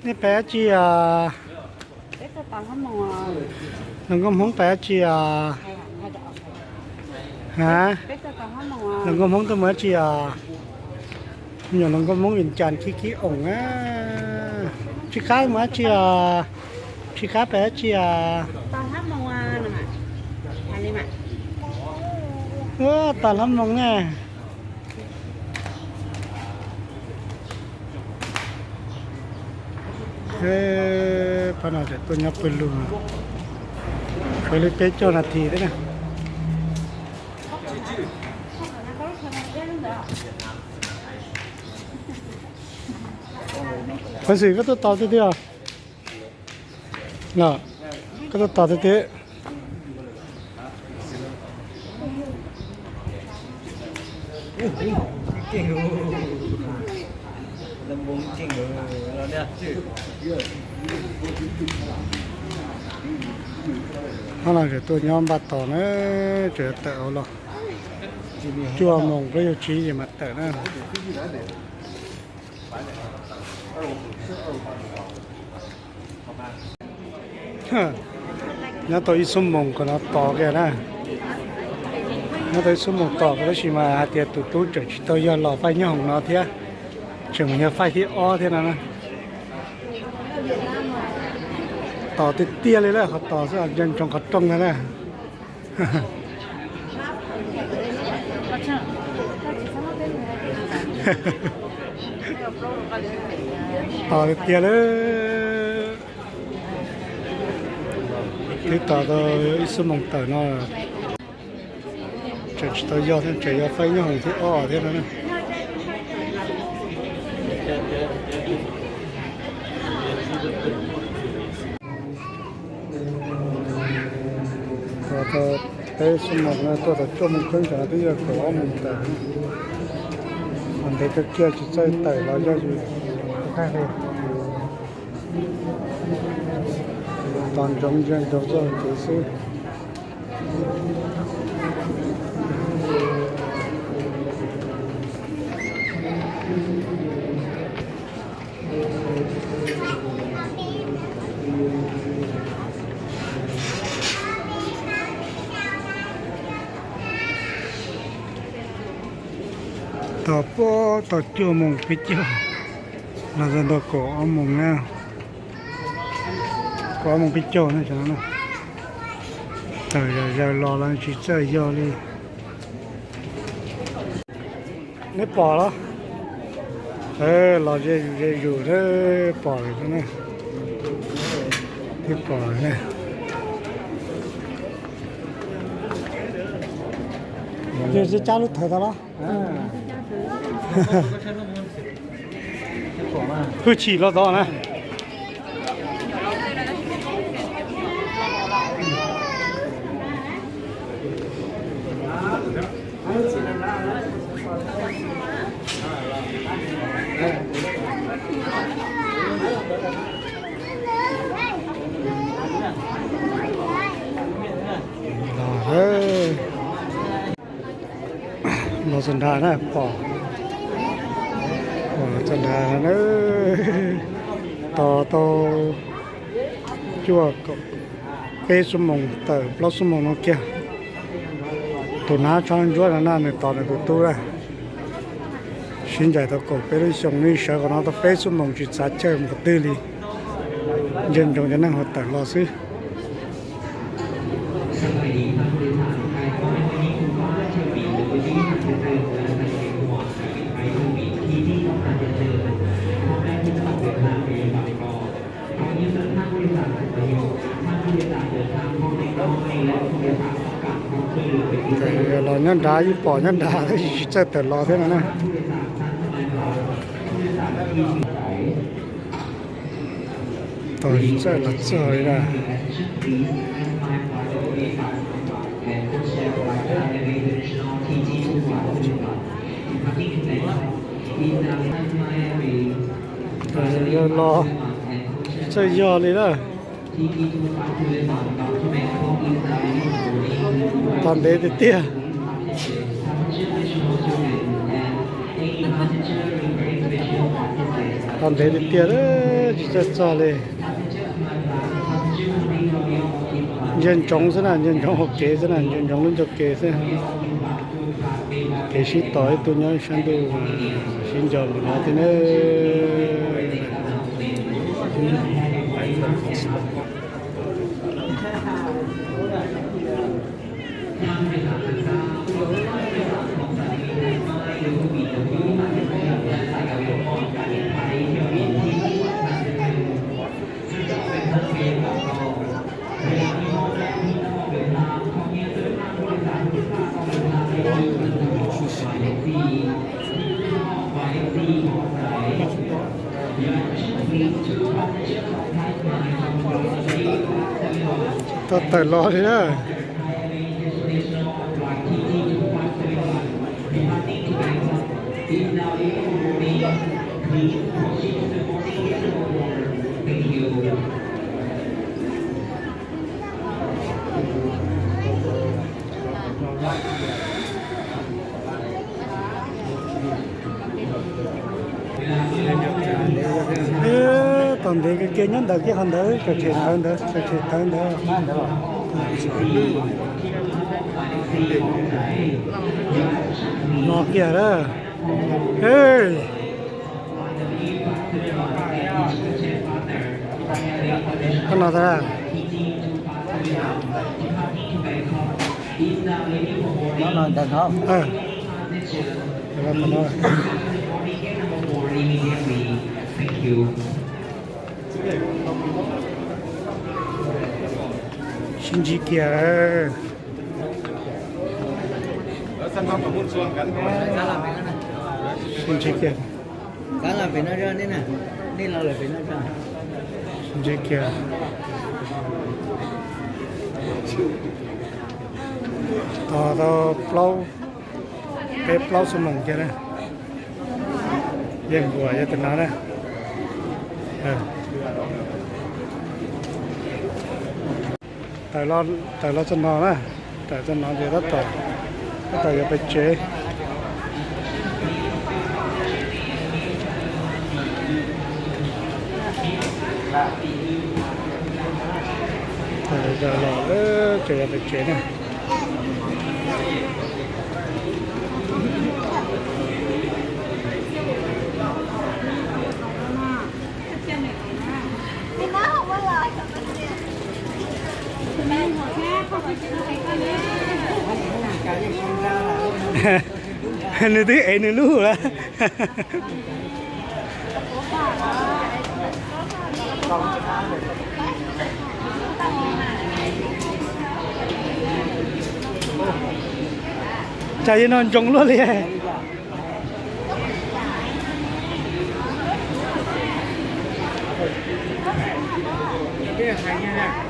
นี่แปะจีอ่ะ Cái cái tao không mà หนังก็มงแปะจีอ่ะ hay đỏ. ฮะ Cái cái tao không หนัง mà ก็มงตัวเมื่อจีอ่ะnhiềuหนังก็มงอินจานขี้อ่งอ่ะชิค้าเมื่อจีอ่ะชิค้าแปะจีอ่ะ tao hát mà nè mà. Hay đi mà. ตอนรับมงแน่พนักงานตัวนี้เป็นลุงเคยเลยเป็นเจ้าหน้าที่ด้วยนะคนสื่อก็ต้องต่อเตี้ยๆน่ะก็ต้องต่อเตี้ยเก่งรู้ลำวงเก่งรู้เราเนี่ยชื่อ เขาหลังจากตัวย้อมบัดต่อนะเจอเต๋อหรอจัวมงก็อยู่ชี้อย่ามาเต๋อนะน้าตัวอีสมมงก็น้าต่อแกนะน้าตัวอีสมมงต่อก็ชิมาเตียตุตุจุดตัวยอหล่อไฟเนี่ยของน้าเทียถึงเนี่ยไฟที่อ้อเท่านั้นนะต่อเตี้ยเลยแหละเขาต่อซะยันจงเขาตรงนั่นแหละต่อเตี้ยเลยที่ต่อตัวอิสมงต่อเนาะจุดตัวยอท่านจุดยอไฟเนี่ยของที่อ้อเท่านั้นนะตัวเตะสมองนะตัวแต่จมูกขึ้นกันที่จะขอมันแต่มันเด็กก็เกี่ยวจิตใจไต่เราจะอยู่ข้างเลยตอนจงเจนจงเจอที่สุดต่อป้อต่อจ่อมงปิจ่อเราจะดอกก่อมงนะก่อมงปิจ่อนะจ๊ะนะแต่จะรอแล้วจิตใจย่อเลยนี่ปอเหรอเราจะอยู่ได้ปอเลยนะที่ปอเนี่ยเดี๋ยวจะจ้าลูกเถอะแล้วคือฉีดแล้วต่อนะเราสันดานะปอสันดานะต่อจั่วกับเปสมองเตอร์ปลสมองนกเกี่ยตัวน้าช้อนจั่วนั่นในตอนในตัวเลยสินใจตะกบไปด้วยส่งนี่เชื่อกันเอาตัวเปสมองจิตสัจเจมันก็ตื้อลีเย็นจงจะนั่งหัวแต่รอซื้อเราเนี่ยด่าอยู่ปอเนี่ยด่าแล้วจะแต่รอเท่านั้นนะต่อจะหลับใจนะรอจะย่อเลยนะตอนเด็กเตี้ยตอนเด็กเตี้ยเลย rất to lên nhân chống thế nào nhân chống học kế thế nào nhân chống lên cho kế thế kế sĩ tối tôi nhớ sang tôi xin chào của nó thì nó ta tự lo thế đó còn thì cái kia nhắn được cái hơn đấy cho chuyện hơn đấy cho chuyện hơn đấy nó kia đó hey con nào ra nó nói thật không nó nói xin chị kia xin chị kia cá là phải nó ra đấy nè đây là phải nó ra xin chị kia to plau cái plau sum mông kia này yên vừa cho tụi nó này tại lo cho nó nè tại cho nó thì rất tốt tại cái bịch chế tại giờ lo cái bịch chế này nữ tí ấy nữ lú là chạy nó trống luôn liền cái này nha